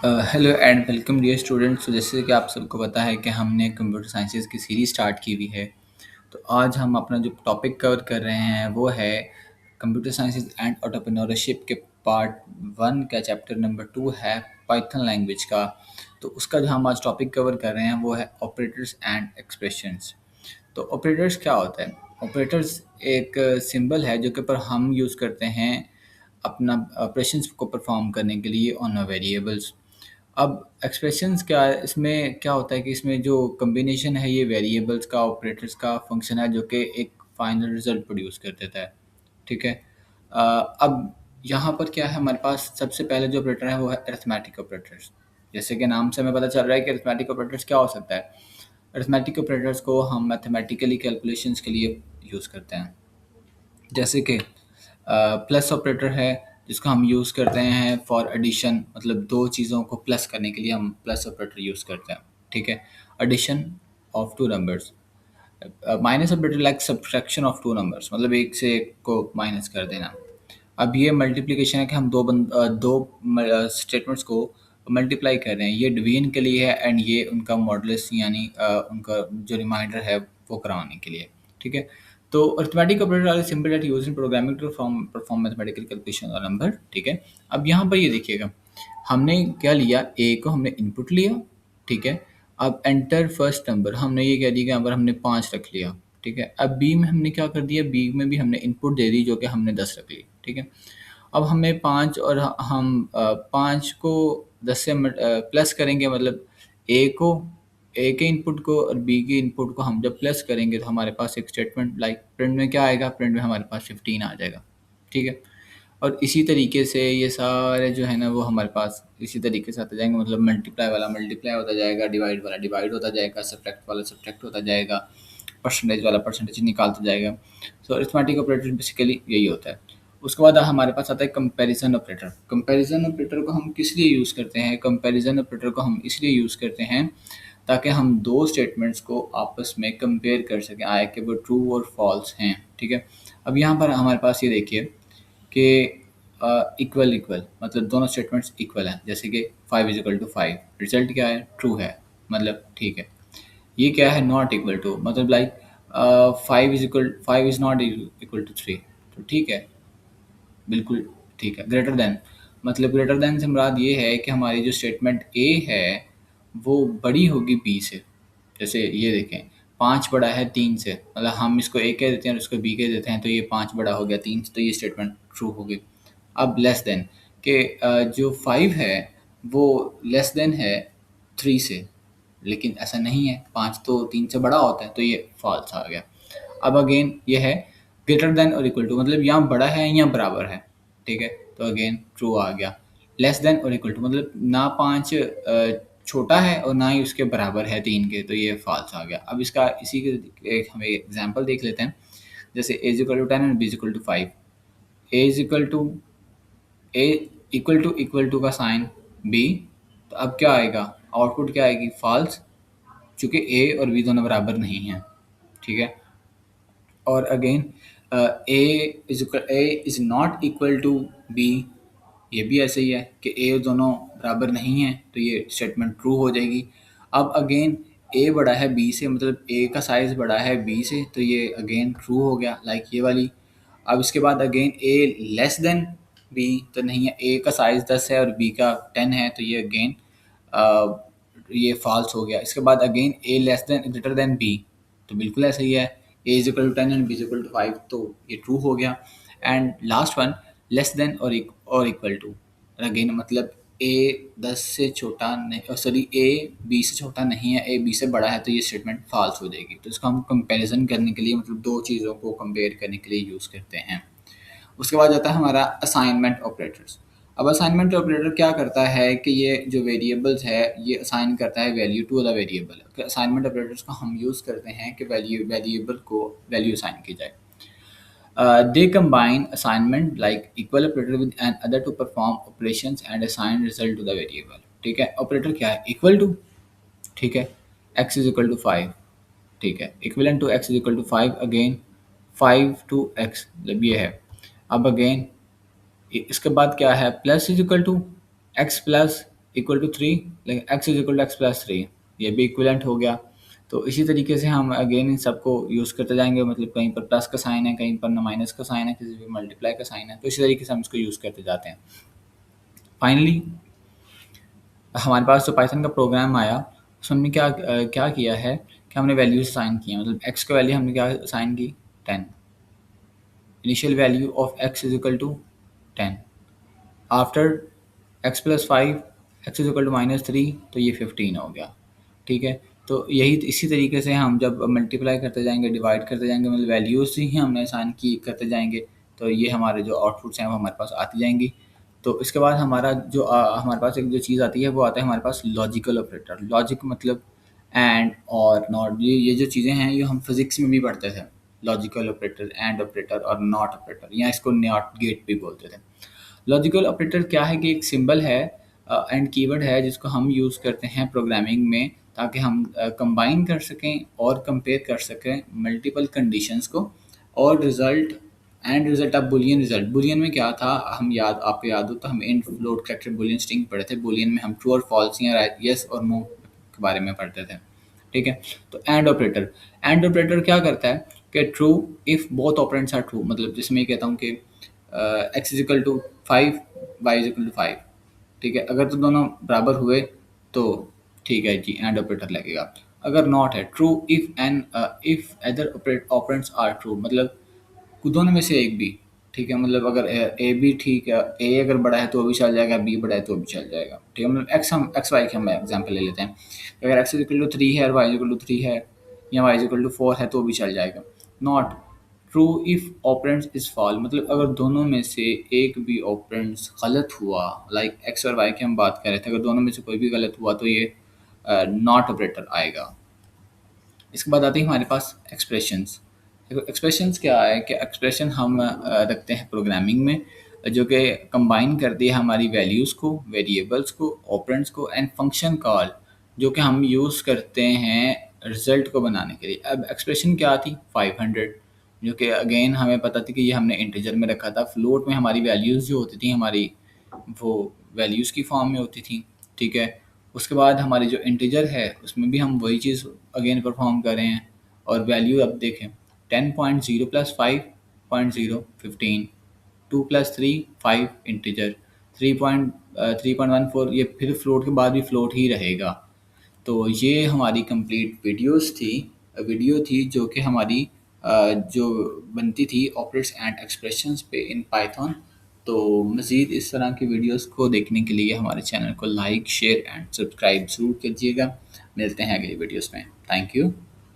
Hello and welcome dear students. तो जैसे कि आप सबको पता है कि हमने कंप्यूटर साइंसेज की सीरीज स्टार्ट की हुई है। तो आज हम अपना जो टॉपिक कवर कर रहे हैं वो है कंप्यूटर साइंसेज एंड एंटरप्रेन्योरशिप के पार्ट वन का चैप्टर नंबर 2 है पाइथन लैंग्वेज का। तो उसका जो हम आज टॉपिक कवर कर रहे हैं वो है ऑपरेटर्स एंड एक्सप्रेशंस। तो ऑपरेटर्स क्या होता है? ऑपरेटर्स एक सिंबल है जो कि पर हम यूज़ करते हैं अपना ऑपरेशंस को परफॉर्म करने के लिए ऑन वेरिएबल्स। अब एक्सप्रेशंस क्या है, इसमें क्या होता है कि इसमें जो कॉम्बिनेशन है ये वेरिएबल्स का ऑपरेटर्स का फंक्शन है जो कि एक फाइनल रिजल्ट प्रोड्यूस कर देता है। ठीक है। अब यहाँ पर क्या है, हमारे पास सबसे पहले जो ऑपरेटर है वो है अरिथमेटिक ऑपरेटर्स। जैसे कि नाम से हमें पता चल रहा है कि अरिथमेटिक ऑपरेटर्स क्या हो सकता है। अरिथमेटिक ऑपरेटर्स को हम मैथमेटिकली कैलकुलेशंस के लिए यूज़ करते हैं। जैसे कि प्लस ऑपरेटर है जिसको हम यूज़ करते हैं फॉर एडिशन, मतलब दो चीज़ों को प्लस करने के लिए हम प्लस ऑपरेटर यूज़ करते हैं। ठीक है। Addition of two numbers. Minus operator like subtraction of two numbers, मतलब एक से एक को माइनस कर देना। अब ये मल्टीप्लिकेशन है कि हम दो स्टेटमेंट्स को मल्टीप्लाई कर रहे हैं। ये डिवीजन के लिए है एंड ये उनका मॉडुलस यानी उनका जो रिमाइंडर है वो कराने के लिए। ठीक है। तो arithmetic operator are simple that used in programming to perform mathematical calculation और नंबर। ठीक है। अब यहाँ पर ये देखिएगा, हमने क्या लिया, ए को हमने इनपुट लिया। ठीक है। अब एंटर फर्स्ट नंबर, हमने ये कह दिया कि यहाँ पर हमने 5 रख लिया। ठीक है। अब बी में हमने क्या कर दिया, बी में भी हमने इनपुट दे दी जो कि हमने 10 रख ली। ठीक है। अब हमें 5 और हम 5 को 10 से प्लस करेंगे, मतलब ए को, ए के इनपुट को और बी के इनपुट को हम जब प्लस करेंगे तो हमारे पास एक स्टेटमेंट लाइक प्रिंट में क्या आएगा, प्रिंट में हमारे पास 15 आ जाएगा। ठीक है। और इसी तरीके से ये सारे जो है ना वो हमारे पास इसी तरीके से आते जाएंगे, मतलब मल्टीप्लाई वाला मल्टीप्लाई होता जाएगा, डिवाइड वाला डिवाइड होता जाएगा, सब्ट्रैक्ट वाला सब्ट्रैक्ट होता जाएगा, परसेंटेज वाला परसेंटेज निकालता जाएगा। सो अरिथमेटिक ऑपरेटर बेसिकली यही होता है। उसके बाद हमारे पास आता है कंपैरिजन ऑपरेटर। कंपैरिजन ऑपरेटर को हम किस लिए यूज़ करते हैं? कंपैरिजन ऑपरेटर को हम इसलिए यूज़ करते हैं ताकि हम दो स्टेटमेंट्स को आपस में कंपेयर कर सकें, आए कि वो ट्रू और फॉल्स हैं। ठीक है। अब यहाँ पर हमारे पास ये देखिए कि इक्वल इक्वल, मतलब दोनों स्टेटमेंट्स इक्वल हैं। जैसे कि 5 इज इक्वल टू 5, रिजल्ट क्या है, ट्रू है, मतलब ठीक है। ये क्या है, नॉट इक्वल टू, मतलब like 5 is not equal to 3, तो ठीक है, बिल्कुल ठीक है। ग्रेटर देन, मतलब ग्रेटर देन से मुराद ये है कि हमारी जो स्टेटमेंट ए है वो बड़ी होगी बी से। जैसे ये देखें, 5 बड़ा है 3 से, मतलब हम इसको ए कह देते हैं और इसको बी कह देते हैं, तो ये 5 बड़ा हो गया 3 से, तो ये स्टेटमेंट ट्रू हो गई। अब लेस देन के जो 5 है वो लेस देन है 3 से, लेकिन ऐसा नहीं है, 5 तो 3 से बड़ा होता है, तो ये फॉल्स आ गया। अब अगेन ये है ग्रेटर देन और इक्वल टू, मतलब यहाँ बड़ा है या बराबर है। ठीक है। तो अगेन ट्रू आ गया। लेस देन और इक्वल टू, मतलब ना 5 छोटा है और ना ही उसके बराबर है 3 के, तो ये फॉल्स आ गया। अब इसका इसी के एक हम एग्जांपल देख लेते हैं। जैसे a is equal to 10 and b is equal to 5। a is equal to का साइन b, तो अब क्या आएगा, आउटपुट क्या आएगी, फॉल्स, चूंकि a और b दोनों बराबर नहीं हैं। ठीक है। और again A is not equal to B, ये भी ऐसे ही है कि ए दोनों बराबर नहीं है, तो ये स्टेटमेंट ट्रू हो जाएगी। अब अगेन ए बड़ा है बी से, मतलब ए का साइज़ बड़ा है बी से, तो ये अगेन ट्रू हो गया, लाइक ये वाली। अब इसके बाद again A less then B, तो नहीं है, ए का साइज़ 10 है और बी का 10 है, तो ये अगेन ये फॉल्स हो गया। इसके बाद again A less than greater than B, तो बिल्कुल ऐसा ही है, A is equal to 10 and B is equal to 5, तो ये ट्रू हो गया। And last one, less than और इक्वल टू, अगेन मतलब ए 10 से छोटा नहीं, सॉरी ए बी से छोटा नहीं है, ए बी से बड़ा है, तो ये स्टेटमेंट फॉल्स हो जाएगी। तो इसको हम कंपैरिजन करने के लिए, मतलब दो चीज़ों को कंपेयर करने के लिए यूज़ करते हैं। उसके बाद आता है हमारा असाइनमेंट ऑपरेटर्स। अब असाइनमेंट ऑपरेटर क्या करता है कि ये जो वेरिएबल्स है ये असाइन करता है value to the variable. Assignment operators को हम यूज़ करते हैं कि वेरिएबल को वैल्यू असाइन की जाए। They combine assignment like equal operator with an other to perform operations and assign result to the variable। ठीक है। ऑपरेटर क्या है, इक्वल टू, ठीक है, x इज इक्वल टू 5, ठीक है, equivalent to x is equal to 5, again 5 to x, मतलब ये है। अब अगेन इसके बाद क्या है, plus is equal to x plus equal to three, लेकिन x is equal to x plus three, ये भी इक्वलेंट हो गया। तो इसी तरीके से हम अगेन इन सबको यूज़ करते जाएंगे, मतलब कहीं पर प्लस का साइन है, कहीं पर माइनस का साइन है, किसी भी मल्टीप्लाई का साइन है, तो इसी तरीके से हम इसको यूज़ करते जाते हैं। फाइनली हमारे पास जो पाइथन का प्रोग्राम आया, उसमें हमने क्या किया है कि हमने वैल्यूज असाइन की हैं। मतलब एक्स का वैल्यू हमने क्या असाइन की, 10। Initial value of X is equal to 10। After X plus five, X is equal to minus three, तो ये 15 हो गया। ठीक है, तो यही इसी तरीके से हम जब मल्टीप्लाई करते जाएंगे, डिवाइड करते जाएंगे, मतलब वैल्यूज ही हमने असाइन की करते जाएंगे, तो ये हमारे जो आउटपुट्स हैं वो हमारे पास आती जाएंगी। तो इसके बाद हमारा जो हमारे पास एक जो चीज़ आती है वो आता है हमारे पास लॉजिकल ऑपरेटर। लॉजिक मतलब एंड और नॉट, ये जो चीज़ें हैं ये हम फिजिक्स में भी पढ़ते थे। लॉजिकल ऑपरेटर, एंड ऑपरेटर और नॉट ऑपरेटर, या इसको नॉट गेट भी बोलते थे। लॉजिकल ऑपरेटर क्या है कि एक सिंबल है एंड कीवर्ड है जिसको हम यूज़ करते हैं प्रोग्रामिंग में, ताकि हम कंबाइन कर सकें और कंपेयर कर सकें मल्टीपल कंडीशंस को, और result and result of Boolean. Result Boolean में क्या था, हम याद आपको याद हो तो हम इन फ्लोट कैरेक्टर बुलियन स्ट्रिंग पढ़े थे। बुलियन में हम ट्रू और फॉल्स या यस और नो के बारे में पढ़ते थे। ठीक है, तो एंड ऑपरेटर, एंड ऑपरेटर क्या करता है कि true if both operands are true, मतलब जिसमें ये कहता हूँ कि X is equal to five, Y is equal to five. ठीक है, अगर तो दोनों बराबर हुए तो ठीक है जी, एंड ऑपरेटर लगेगा। अगर नॉट है, true if other operands are true, मतलब दोनों में से एक भी। ठीक है, मतलब अगर ए भी ठीक है, ए अगर बड़ा है तो भी चल जाएगा, बी बड़ा है तो भी चल जाएगा। ठीक है, मतलब एक्स वाई की हम एग्जाम्पल ले लेते हैं। अगर X is equal to three है और Y is equal to three है, या Y is equal to four है, तो भी चल जाएगा। Not true if operands is false, मतलब अगर दोनों में से एक भी ऑपरेंड्स गलत हुआ, लाइक एक्स और वाई की हम बात कर रहे थे, अगर दोनों में से कोई भी गलत हुआ तो ये नॉट ऑपरेटर आएगा। इसके बाद आती है हमारे पास एक्सप्रेशंस। देखो एक्सप्रेशंस क्या है कि एक्सप्रेशन हम रखते हैं प्रोग्रामिंग में, जो कि कंबाइन करती है हमारी वैल्यूज़ को, वेरिएबल्स को, ऑपरेंड्स को एंड फंक्शन कॉल, जो कि हम यूज़ करते हैं रिजल्ट को बनाने के लिए। अब एक्सप्रेशन क्या थी, 500, जो कि अगेन हमें पता थी कि ये हमने इंटीजर में रखा था। फ्लोट में हमारी वैल्यूज़ जो होती थी हमारी, वो वैल्यूज़ की फॉर्म में होती थी। ठीक है, उसके बाद हमारी जो इंटीजर है उसमें भी हम वही चीज़ अगेन परफॉर्म कर रहे हैं। और वैल्यू अब देखें, 10.0 प्लस 5.0 15, 2 प्लस थ्री 5 इंटीजर, 3.14 ये फिर फ्लोट के बाद भी फ्लोट ही रहेगा। तो ये हमारी कंप्लीट वीडियो थी जो कि हमारी जो बनती थी ऑपरेट्स एंड एक्सप्रेशंस पे इन पाइथन। तो मज़ीद इस तरह की वीडियोस को देखने के लिए हमारे चैनल को लाइक, शेयर एंड सब्सक्राइब ज़रूर कीजिएगा। मिलते हैं अगली वीडियोस में। Thank you.